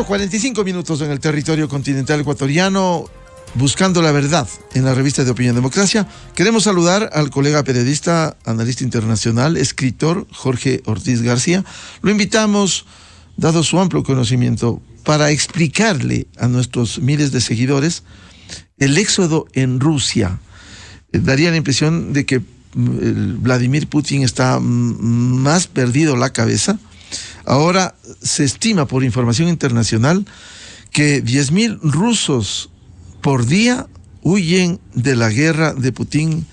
8:45 en el territorio continental ecuatoriano, buscando la verdad en la revista de Opinión Democracia. Queremos saludar al colega periodista, analista internacional, escritor Jorge Ortiz García. Lo invitamos, dado su amplio conocimiento, para explicarle a nuestros miles de seguidores el éxodo en Rusia. Daría la impresión de que Vladimir Putin está más perdido la cabeza. Ahora se estima por información internacional que 10.000 rusos por día huyen de la guerra de Putin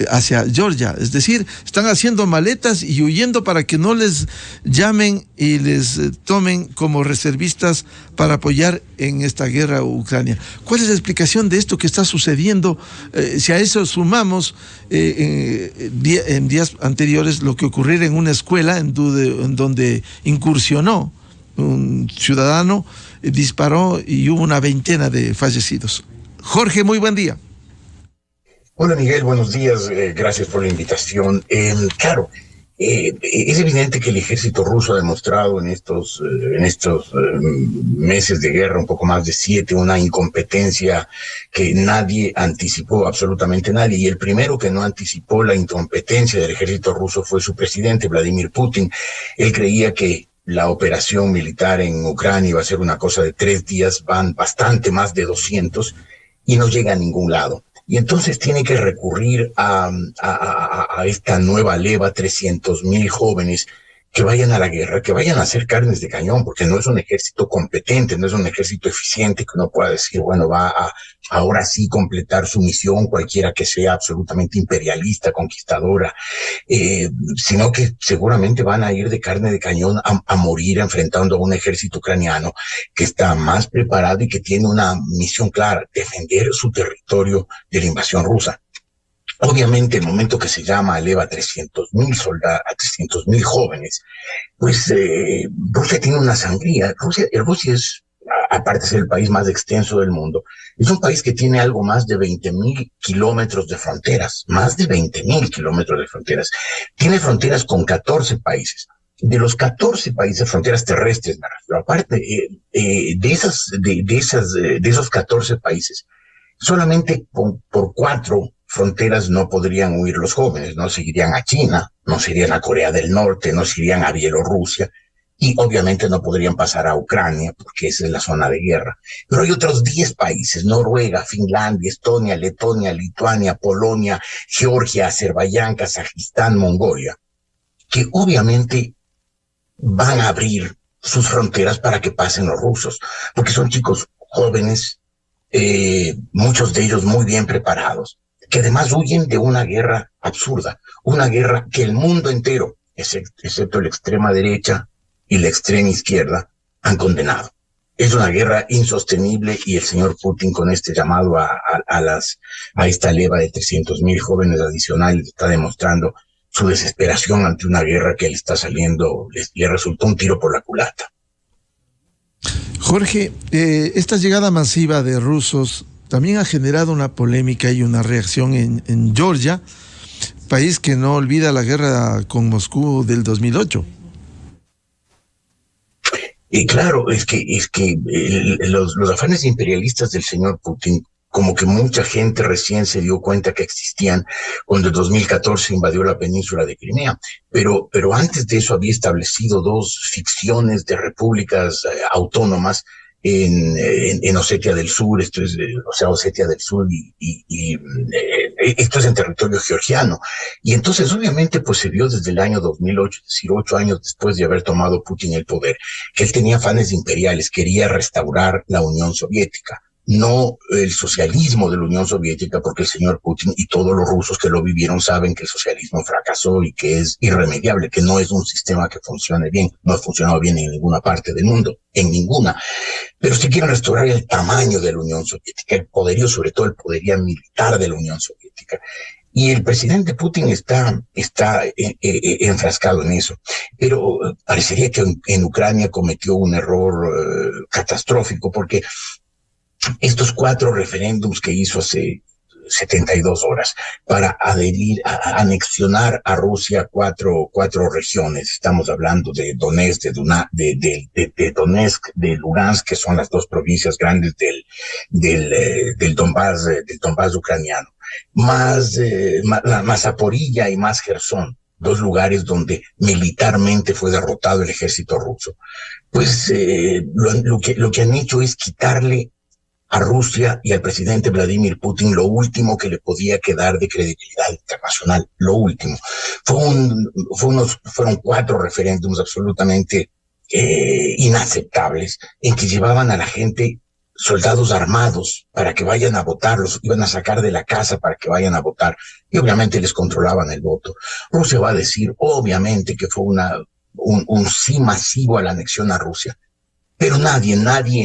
hacia Georgia. Es decir, están haciendo maletas y huyendo para que no les llamen y les tomen como reservistas para apoyar en esta guerra a Ucrania. ¿Cuál es la explicación de esto que está sucediendo? Si a eso sumamos en días anteriores lo que ocurriera en una escuela en donde incursionó un ciudadano, disparó y hubo una veintena de fallecidos. Jorge, muy buen día. Hola Miguel, buenos días, gracias por la invitación. Es evidente que el ejército ruso ha demostrado en estos meses de guerra, un poco más de 7, una incompetencia que nadie anticipó, absolutamente nadie. Y el primero que no anticipó la incompetencia del ejército ruso fue su presidente, Vladimir Putin. Él creía que la operación militar en Ucrania iba a ser una cosa de 3 días, van bastante más de 200 y no llega a ningún lado. Y entonces tiene que recurrir a esta nueva leva, 300.000 jóvenes que vayan a la guerra, que vayan a hacer carnes de cañón, porque no es un ejército competente, no es un ejército eficiente que uno pueda decir, bueno, va a ahora sí completar su misión, cualquiera que sea, absolutamente imperialista, conquistadora, sino que seguramente van a ir de carne de cañón a morir enfrentando a un ejército ucraniano que está más preparado y que tiene una misión clara, defender su territorio de la invasión rusa. Obviamente, el momento que se llama eleva a 300.000 soldados, a 300.000 jóvenes, pues Rusia tiene una sangría. Rusia es, aparte de ser el país más extenso del mundo, es un país que tiene algo más de 20.000 kilómetros de fronteras, más de 20.000 kilómetros de fronteras. Tiene fronteras con 14 países. De los 14 países, fronteras terrestres, me refiero, aparte de esos 14 países, solamente por 4 fronteras no podrían huir los jóvenes, no se irían a China, no se irían a Corea del Norte, no se irían a Bielorrusia y obviamente no podrían pasar a Ucrania porque esa es la zona de guerra. Pero hay otros 10 países, Noruega, Finlandia, Estonia, Letonia, Lituania, Polonia, Georgia, Azerbaiyán, Kazajistán, Mongolia, que obviamente van a abrir sus fronteras para que pasen los rusos, porque son chicos jóvenes, muchos de ellos muy bien preparados, que además huyen de una guerra absurda, una guerra que el mundo entero, excepto la extrema derecha y la extrema izquierda, han condenado. Es una guerra insostenible y el señor Putin, con este llamado a esta leva de 300.000 jóvenes adicionales, está demostrando su desesperación ante una guerra que le está saliendo, le resultó un tiro por la culata. Jorge, esta llegada masiva de rusos también ha generado una polémica y una reacción en Georgia, país que no olvida la guerra con Moscú del 2008. Y claro, es que los afanes imperialistas del señor Putin, como que mucha gente recién se dio cuenta que existían cuando en 2014 invadió la península de Crimea, pero antes de eso había establecido 2 ficciones de repúblicas autónomas en Osetia del Sur, Osetia del Sur y esto es en territorio georgiano. Y entonces obviamente pues se vio desde el año 2008, es decir, 8 años después de haber tomado Putin el poder, que él tenía afanes imperiales, quería restaurar la Unión Soviética, no el socialismo de la Unión Soviética, porque el señor Putin y todos los rusos que lo vivieron saben que el socialismo fracasó y que es irremediable, que no es un sistema que funcione bien, no ha funcionado bien en ninguna parte del mundo, en ninguna. Pero si quieren restaurar el tamaño de la Unión Soviética, el poderío, sobre todo el poderío militar de la Unión Soviética. Y el presidente Putin está enfrascado en eso. Pero parecería que en Ucrania cometió un error catastrófico, porque estos 4 referéndums que hizo hace 72 horas para a anexionar a Rusia cuatro regiones. Estamos hablando de Donetsk, de Donetsk, de Lugansk, que son las dos provincias grandes del Donbass ucraniano, más Zaporilla y más Gerson, dos lugares donde militarmente fue derrotado el ejército ruso. Pues lo que han hecho es quitarle a Rusia y al presidente Vladimir Putin lo último que le podía quedar de credibilidad internacional, lo último. Fueron 4 referéndums absolutamente inaceptables, en que llevaban a la gente soldados armados para que vayan a votar, los iban a sacar de la casa para que vayan a votar, y obviamente les controlaban el voto. Rusia va a decir, obviamente, que fue un sí masivo a la anexión a Rusia. Pero nadie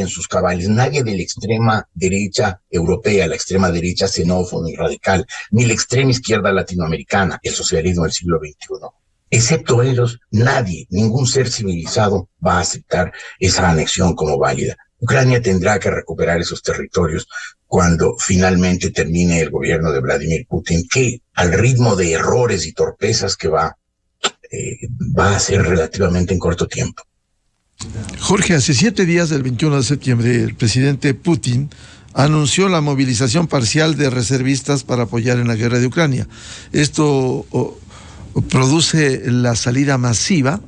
en sus cabales, nadie de la extrema derecha europea, la extrema derecha xenófoba y radical, ni la extrema izquierda latinoamericana, el socialismo del siglo XXI, excepto ellos, nadie, ningún ser civilizado va a aceptar esa anexión como válida. Ucrania tendrá que recuperar esos territorios cuando finalmente termine el gobierno de Vladimir Putin, que al ritmo de errores y torpezas que va a ser relativamente en corto tiempo. Jorge, hace 7 días, del 21 de septiembre, el presidente Putin anunció la movilización parcial de reservistas para apoyar en la guerra de Ucrania. Esto produce la salida masiva,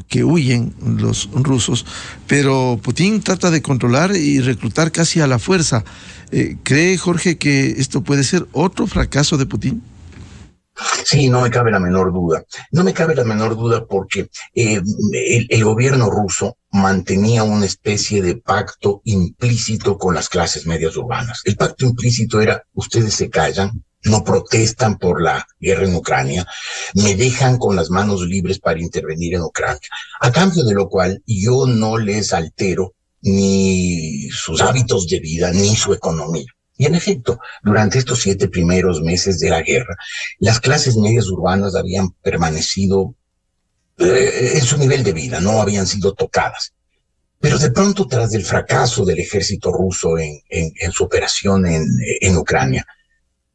que huyen los rusos, pero Putin trata de controlar y reclutar casi a la fuerza. ¿Cree, Jorge, que esto puede ser otro fracaso de Putin? Sí, no me cabe la menor duda. No me cabe la menor duda porque el gobierno ruso mantenía una especie de pacto implícito con las clases medias urbanas. El pacto implícito era: ustedes se callan, no protestan por la guerra en Ucrania, me dejan con las manos libres para intervenir en Ucrania. A cambio de lo cual, yo no les altero ni sus hábitos de vida, ni su economía. Y en efecto, durante estos 7 primeros meses de la guerra, las clases medias urbanas habían permanecido en su nivel de vida, no habían sido tocadas. Pero de pronto, tras el fracaso del ejército ruso en su operación en Ucrania,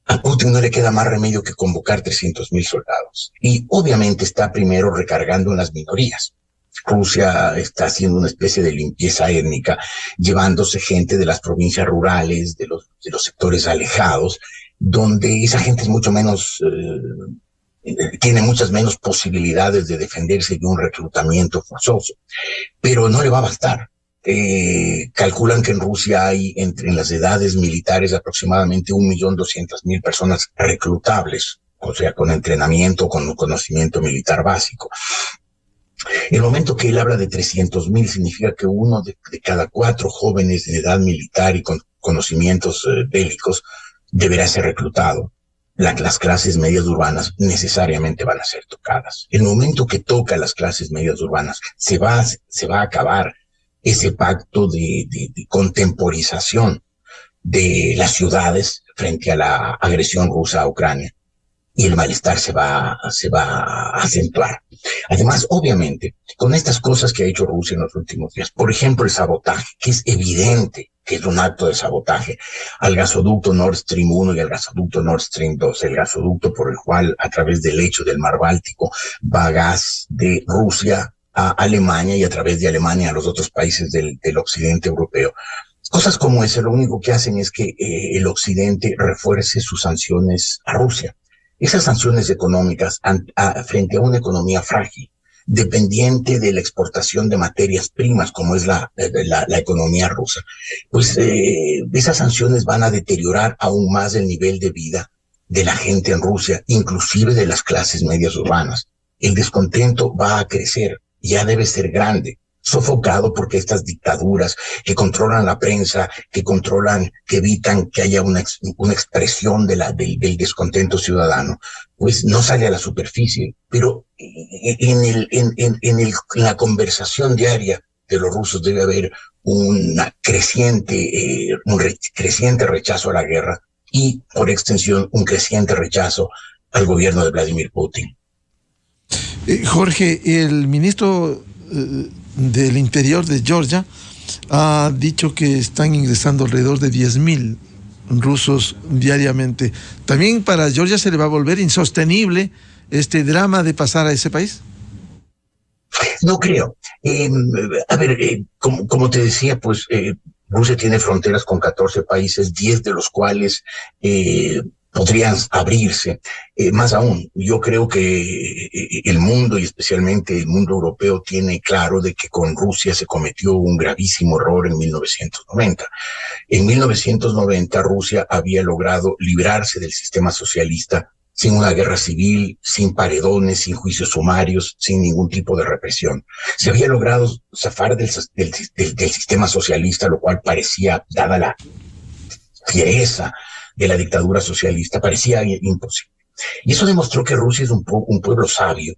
a Putin no le queda más remedio que convocar 300,000 soldados. Y obviamente está primero recargando en las minorías. Rusia está haciendo una especie de limpieza étnica, llevándose gente de las provincias rurales, de los sectores alejados, donde esa gente es mucho menos, tiene muchas menos posibilidades de defenderse de un reclutamiento forzoso. Pero no le va a bastar. Calculan que en Rusia hay en las edades militares aproximadamente 1.200.000 personas reclutables, o sea, con entrenamiento, con conocimiento militar básico. El momento que él habla de 300,000 significa que 1 de cada 4 jóvenes de edad militar y con conocimientos bélicos deberá ser reclutado. Las clases medias urbanas necesariamente van a ser tocadas. El momento que toca las clases medias urbanas se va a acabar ese pacto de contemporización de las ciudades frente a la agresión rusa a Ucrania. Y el malestar se va a acentuar. Además, obviamente, con estas cosas que ha hecho Rusia en los últimos días, por ejemplo, el sabotaje, que es evidente que es un acto de sabotaje al gasoducto Nord Stream 1 y al gasoducto Nord Stream 2, el gasoducto por el cual, a través del lecho del mar Báltico, va gas de Rusia a Alemania y a través de Alemania a los otros países del occidente europeo. Cosas como ese lo único que hacen es que el occidente refuerce sus sanciones a Rusia. Esas sanciones económicas frente a una economía frágil, dependiente de la exportación de materias primas, como es la economía rusa, pues esas sanciones van a deteriorar aún más el nivel de vida de la gente en Rusia, inclusive de las clases medias urbanas. El descontento va a crecer, ya debe ser grande, sofocado porque estas dictaduras que controlan la prensa, que evitan que haya una expresión del descontento ciudadano, pues no sale a la superficie. Pero en la conversación diaria de los rusos debe haber un creciente rechazo a la guerra y, por extensión, un creciente rechazo al gobierno de Vladimir Putin. Jorge, el ministro del Interior de Georgia ha dicho que están ingresando alrededor de 10,000 rusos diariamente. ¿También para Georgia se le va a volver insostenible este drama de pasar a ese país? No creo. A ver, como te decía, pues Rusia tiene fronteras con 14 países, 10 de los cuales podrían abrirse. Más aún, yo creo que el mundo, y especialmente el mundo europeo, tiene claro de que con Rusia se cometió un gravísimo error en 1990. En 1990 Rusia había logrado librarse del sistema socialista sin una guerra civil, sin paredones, sin juicios sumarios, sin ningún tipo de represión. Se había logrado zafar del sistema socialista, lo cual parecía, dada la fiereza de la dictadura socialista, parecía imposible. Y eso demostró que Rusia es un pueblo sabio,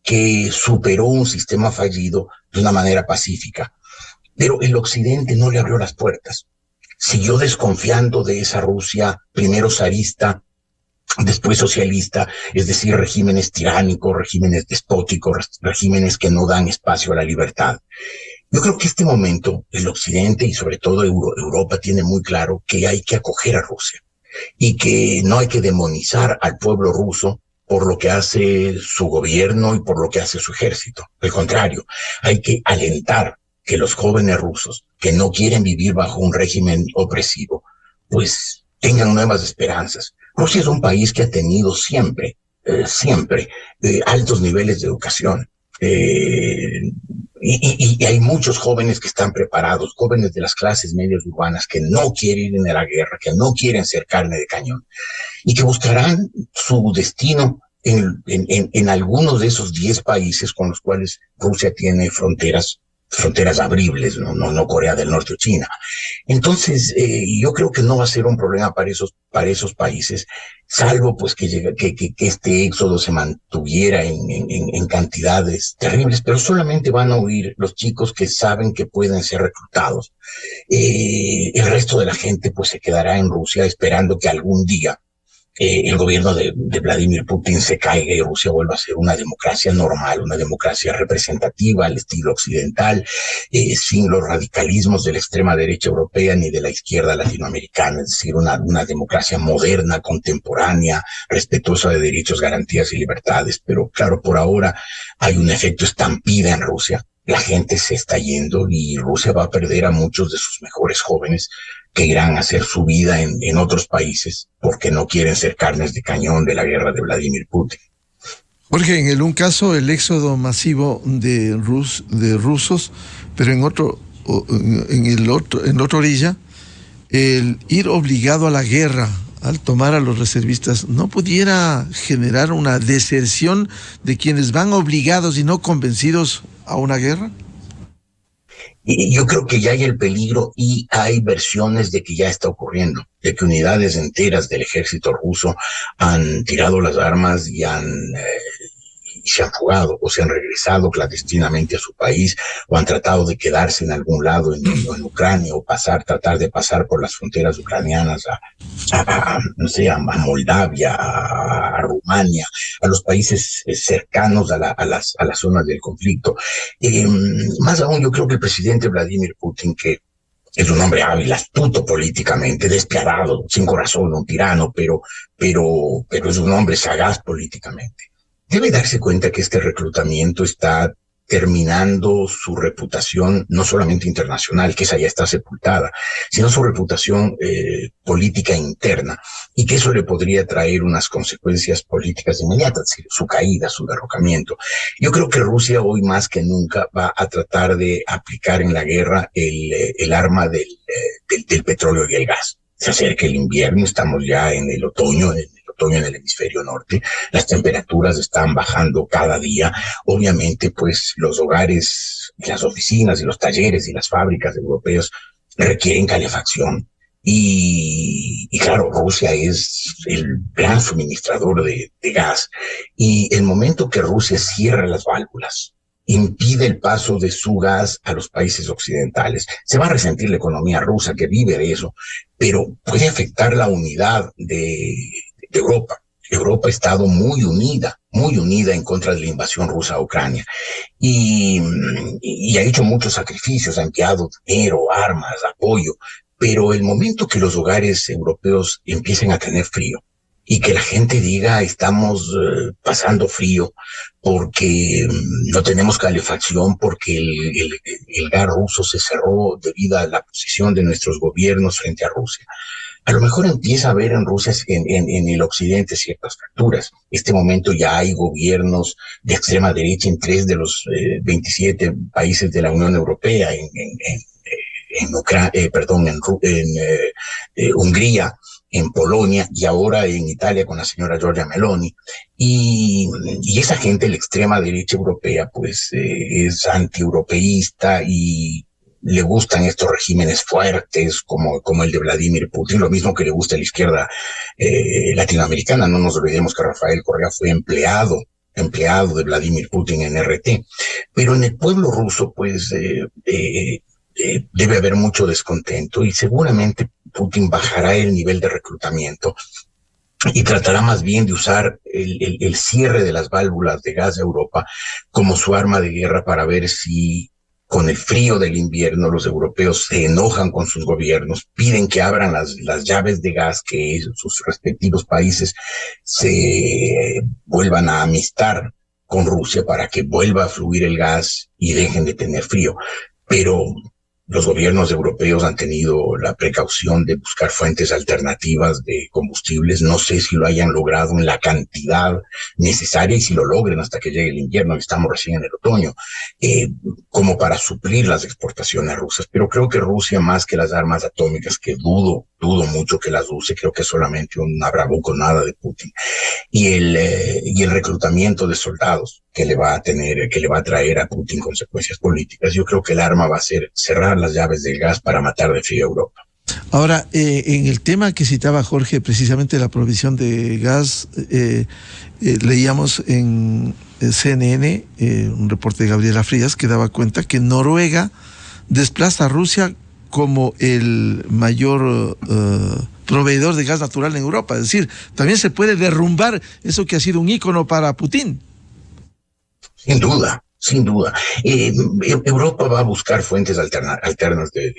que superó un sistema fallido de una manera pacífica. Pero el Occidente no le abrió las puertas. Siguió desconfiando de esa Rusia, primero zarista, después socialista, es decir, regímenes tiránicos, regímenes despóticos, regímenes que no dan espacio a la libertad. Yo creo que este momento el Occidente y sobre todo Europa tiene muy claro que hay que acoger a Rusia y que no hay que demonizar al pueblo ruso por lo que hace su gobierno y por lo que hace su ejército. Al contrario, hay que alentar que los jóvenes rusos que no quieren vivir bajo un régimen opresivo, pues tengan nuevas esperanzas. Rusia es un país que ha tenido siempre altos niveles de educación. Y hay muchos jóvenes que están preparados, jóvenes de las clases medias urbanas que no quieren ir a la guerra, que no quieren ser carne de cañón y que buscarán su destino en algunos de esos 10 países con los cuales Rusia tiene fronteras abribles, no Corea del Norte o China. Entonces, yo creo que no va a ser un problema para esos países, salvo pues que este éxodo se mantuviera en cantidades terribles, pero solamente van a huir los chicos que saben que pueden ser reclutados. El resto de la gente pues se quedará en Rusia esperando que algún día el gobierno de Vladimir Putin se caiga y Rusia vuelva a ser una democracia normal, una democracia representativa al estilo occidental, sin los radicalismos de la extrema derecha europea ni de la izquierda latinoamericana, es decir, una democracia moderna, contemporánea, respetuosa de derechos, garantías y libertades. Pero claro, por ahora hay un efecto estampida en Rusia. La gente se está yendo y Rusia va a perder a muchos de sus mejores jóvenes que irán a hacer su vida en otros países porque no quieren ser carnes de cañón de la guerra de Vladimir Putin. Jorge, en un caso el éxodo masivo de rusos, pero en otra orilla, el ir obligado a la guerra al tomar a los reservistas, ¿no pudiera generar una deserción de quienes van obligados y no convencidos a una guerra? Y yo creo que ya hay el peligro y hay versiones de que ya está ocurriendo, de que unidades enteras del ejército ruso han tirado las armas y se han fugado o se han regresado clandestinamente a su país o han tratado de quedarse en algún lado en Ucrania o tratar de pasar por las fronteras ucranianas no sé, a Moldavia, a Rumania, a los países cercanos a las zonas del conflicto. Más aún, yo creo que el presidente Vladimir Putin, que es un hombre hábil, astuto políticamente, despiadado, sin corazón, un tirano, pero es un hombre sagaz políticamente. Debe darse cuenta que este reclutamiento está terminando su reputación, no solamente internacional, que esa ya está sepultada, sino su reputación política interna, y que eso le podría traer unas consecuencias políticas inmediatas, su caída, su derrocamiento. Yo creo que Rusia hoy más que nunca va a tratar de aplicar en la guerra el arma del petróleo y el gas. Se acerca el invierno, estamos ya en el otoño en el hemisferio norte, las temperaturas están bajando cada día. Obviamente, pues los hogares, las oficinas y los talleres y las fábricas europeos requieren calefacción. Y claro, Rusia es el gran suministrador de gas. Y el momento que Rusia cierra las válvulas, impide el paso de su gas a los países occidentales, se va a resentir la economía rusa que vive de eso, pero puede afectar la unidad de Europa. Europa ha estado muy unida en contra de la invasión rusa a Ucrania y ha hecho muchos sacrificios, ha enviado dinero, armas, apoyo, pero el momento que los hogares europeos empiecen a tener frío y que la gente diga estamos pasando frío porque no tenemos calefacción, porque el gas ruso se cerró debido a la posición de nuestros gobiernos frente a Rusia. A lo mejor empieza a haber en Rusia, en el occidente, ciertas fracturas. Este momento ya hay gobiernos de extrema derecha en 3 de los 27 países de la Unión Europea, Hungría, en Polonia y ahora en Italia con la señora Giorgia Meloni. Y esa gente, la extrema derecha europea, pues es antieuropeísta y le gustan estos regímenes fuertes como el de Vladimir Putin, lo mismo que le gusta a la izquierda latinoamericana. No nos olvidemos que Rafael Correa fue empleado de Vladimir Putin en RT. Pero en el pueblo ruso, pues debe haber mucho descontento y seguramente Putin bajará el nivel de reclutamiento y tratará más bien de usar el cierre de las válvulas de gas de Europa como su arma de guerra para ver si con el frío del invierno los europeos se enojan con sus gobiernos, piden que abran las llaves de gas, que sus respectivos países se vuelvan a amistar con Rusia para que vuelva a fluir el gas y dejen de tener frío. Pero los gobiernos europeos han tenido la precaución de buscar fuentes alternativas de combustibles. No sé si lo hayan logrado en la cantidad necesaria y si lo logren hasta que llegue el invierno, estamos recién en el otoño, como para suplir las exportaciones rusas. Pero creo que Rusia, más que las armas atómicas, que dudo mucho que las use, creo que es solamente una bravuconada de Putin, y el reclutamiento de soldados que le va a traer a Putin consecuencias políticas. Yo creo que el arma va a ser cerrar las llaves del gas para matar de frío a Europa. Ahora, en el tema que citaba Jorge, precisamente la provisión de gas, leíamos en CNN un reporte de Gabriela Frías que daba cuenta que Noruega desplaza a Rusia como el mayor proveedor de gas natural en Europa. Es decir, también se puede derrumbar eso que ha sido un ícono para Putin. Sin duda. Europa va a buscar fuentes alternas de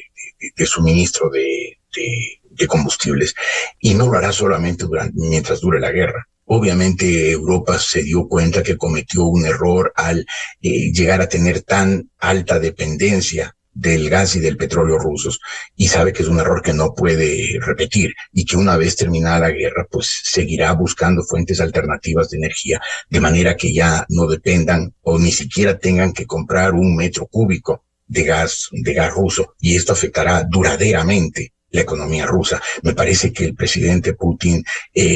suministro de combustibles y no lo hará solamente mientras dure la guerra. Obviamente Europa se dio cuenta que cometió un error al llegar a tener tan alta dependencia del gas y del petróleo rusos y sabe que es un error que no puede repetir y que una vez terminada la guerra pues seguirá buscando fuentes alternativas de energía de manera que ya no dependan o ni siquiera tengan que comprar un metro cúbico de gas ruso y esto afectará duraderamente la economía rusa. Me parece que el presidente Putin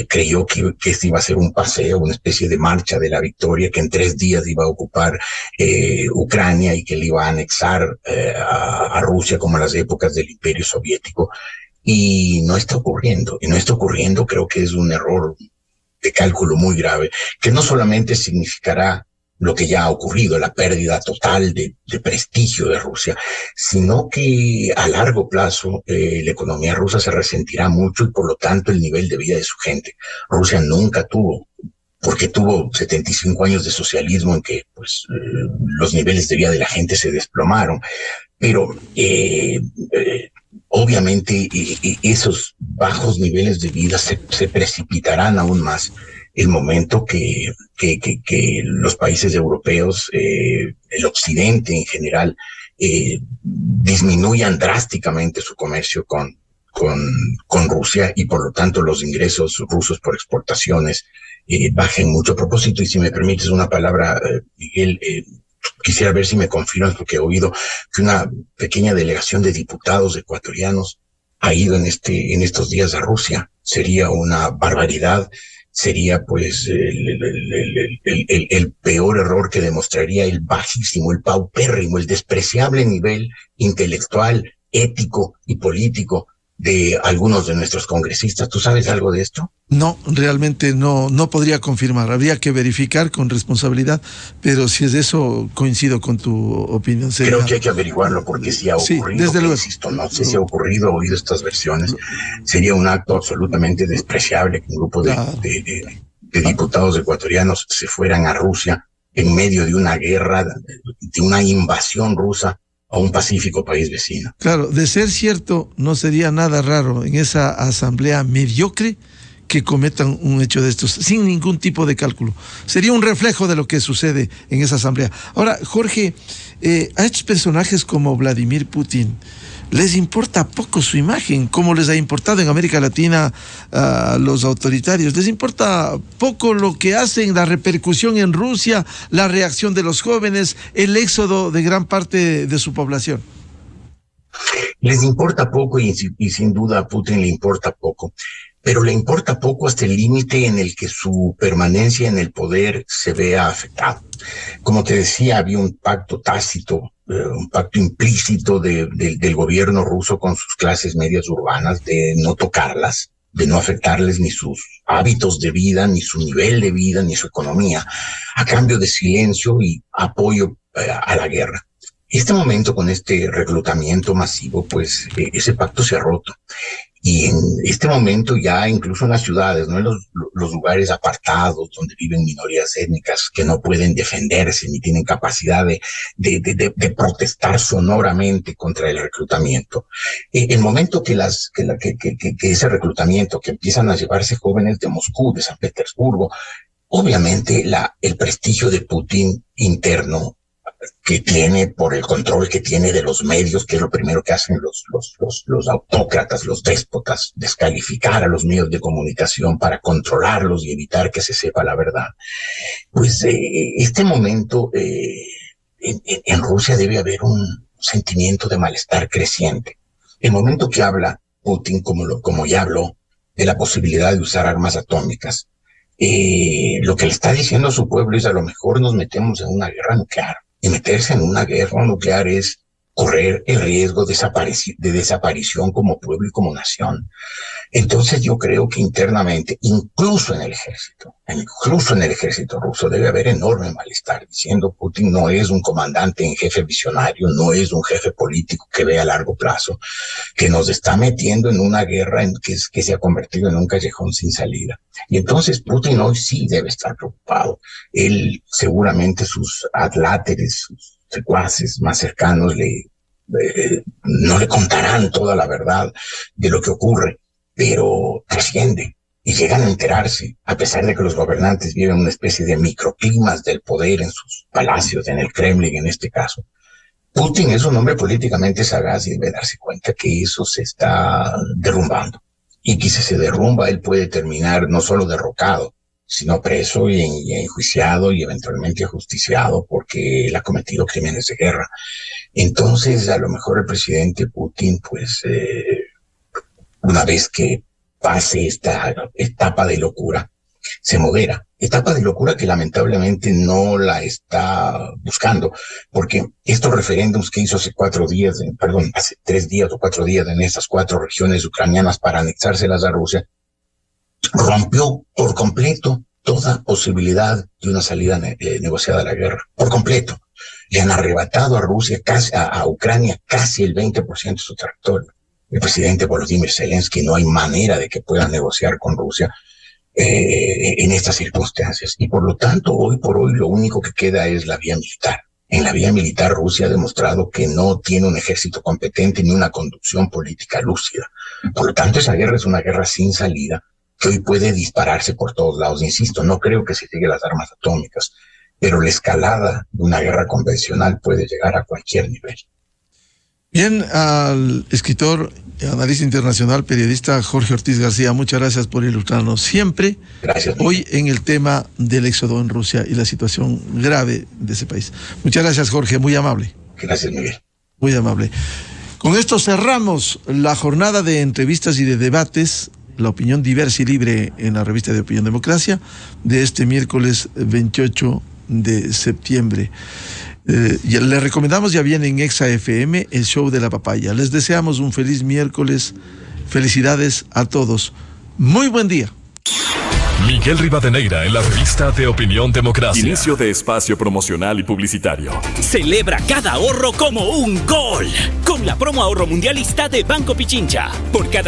creyó que este iba a ser un paseo, una especie de marcha de la victoria, que en 3 días iba a ocupar Ucrania y que le iba a anexar a Rusia como en las épocas del Imperio Soviético. Y no está ocurriendo. Creo que es un error de cálculo muy grave, que no solamente significará lo que ya ha ocurrido, la pérdida total de prestigio de Rusia, sino que a largo plazo la economía rusa se resentirá mucho y por lo tanto el nivel de vida de su gente. Rusia nunca tuvo, porque tuvo 75 años de socialismo en que pues los niveles de vida de la gente se desplomaron, pero obviamente esos bajos niveles de vida se precipitarán aún más el momento que los países europeos, el occidente en general, disminuyan drásticamente su comercio con Rusia y por lo tanto los ingresos rusos por exportaciones bajen mucho. A propósito, y si me permites una palabra, Miguel, quisiera ver si me confirmas, porque he oído que una pequeña delegación de diputados ecuatorianos ha ido en estos días a Rusia. Sería una barbaridad. Sería pues el peor error que demostraría el bajísimo, el paupérrimo, el despreciable nivel intelectual, ético y político de algunos de nuestros congresistas. ¿Tú sabes algo de esto? No, realmente no podría confirmar. Habría que verificar con responsabilidad, pero si es de eso, coincido con tu opinión. Creo que hay que averiguarlo porque si ha ocurrido, sí, desde luego. Insisto, no sé si ha ocurrido, oído estas versiones. Sería un acto absolutamente despreciable que un grupo de diputados ecuatorianos se fueran a Rusia en medio de una guerra, de una invasión rusa a un pacífico país vecino. Claro, de ser cierto, no sería nada raro en esa asamblea mediocre que cometan un hecho de estos, sin ningún tipo de cálculo. Sería un reflejo de lo que sucede en esa asamblea. Ahora, Jorge, a estos personajes como Vladimir Putin, les importa poco su imagen, como les ha importado en América Latina a los autoritarios. Les importa poco lo que hacen, la repercusión en Rusia, la reacción de los jóvenes, el éxodo de gran parte de su población. Les importa poco y sin duda a Putin le importa poco, pero le importa poco hasta el límite en el que su permanencia en el poder se vea afectada. Como te decía, había un pacto tácito, un pacto implícito del gobierno ruso con sus clases medias urbanas de no tocarlas, de no afectarles ni sus hábitos de vida, ni su nivel de vida, ni su economía, a cambio de silencio y apoyo a la guerra. Este momento, con este reclutamiento masivo, pues ese pacto se ha roto. Y en este momento ya incluso en las ciudades, ¿no? En los lugares apartados donde viven minorías étnicas que no pueden defenderse ni tienen capacidad de protestar sonoramente contra el reclutamiento. El momento que ese reclutamiento, que empiezan a llevarse jóvenes de Moscú, de San Petersburgo, obviamente el prestigio de Putin interno que tiene por el control que tiene de los medios, que es lo primero que hacen los autócratas, los déspotas, descalificar a los medios de comunicación para controlarlos y evitar que se sepa la verdad. Pues este momento en Rusia debe haber un sentimiento de malestar creciente. El momento que habla Putin, como ya habló, de la posibilidad de usar armas atómicas, lo que le está diciendo a su pueblo es: a lo mejor nos metemos en una guerra nuclear. Y meterse en una guerra nuclear es correr el riesgo de desaparición como pueblo y como nación. Entonces yo creo que internamente, incluso en el ejército ruso, debe haber enorme malestar, diciendo: Putin no es un comandante en jefe visionario, no es un jefe político que ve a largo plazo, que nos está metiendo en una guerra que se ha convertido en un callejón sin salida. Y entonces Putin hoy sí debe estar preocupado. Él seguramente, sus adláteres, sus secuaces más cercanos no le contarán toda la verdad de lo que ocurre, pero trasciende y llegan a enterarse, a pesar de que los gobernantes viven una especie de microclimas del poder en sus palacios, en el Kremlin en este caso. Putin es un hombre políticamente sagaz y debe darse cuenta que eso se está derrumbando, y que si se derrumba él puede terminar no solo derrocado, sino preso y enjuiciado y eventualmente ajusticiado porque él ha cometido crímenes de guerra. Entonces, a lo mejor el presidente Putin, pues, una vez que pase esta etapa de locura, se modera. Etapa de locura que lamentablemente no la está buscando, porque estos referéndums que hizo hace 3 días o 4 días en estas 4 regiones ucranianas para anexárselas a Rusia, rompió por completo toda posibilidad de una salida negociada a la guerra, por completo. Le han arrebatado a Rusia, a Ucrania, casi el 20% de su territorio. El presidente Volodymyr Zelensky no hay manera de que pueda negociar con Rusia en estas circunstancias. Y por lo tanto, hoy por hoy, lo único que queda es la vía militar. En la vía militar, Rusia ha demostrado que no tiene un ejército competente ni una conducción política lúcida. Por lo tanto, esa guerra es una guerra sin salida, que hoy puede dispararse por todos lados. Insisto, no creo que se llegue a las armas atómicas, pero la escalada de una guerra convencional puede llegar a cualquier nivel. Bien, al escritor, analista internacional, periodista Jorge Ortiz García, muchas gracias por ilustrarnos siempre. Gracias, Miguel. Hoy en el tema del éxodo en Rusia y la situación grave de ese país. Muchas gracias, Jorge, muy amable. Gracias, Miguel. Muy amable. Con esto cerramos la jornada de entrevistas y de debates, la opinión diversa y libre en la revista de Opinión Democracia, de este miércoles 28 de septiembre. Le recomendamos, ya viene en Exa FM, el show de la papaya. Les deseamos un feliz miércoles. Felicidades a todos. Muy buen día. Miguel Rivadeneira en la revista de Opinión Democracia. Inicio de espacio promocional y publicitario. Celebra cada ahorro como un gol con la promo ahorro mundialista de Banco Pichincha. Por cada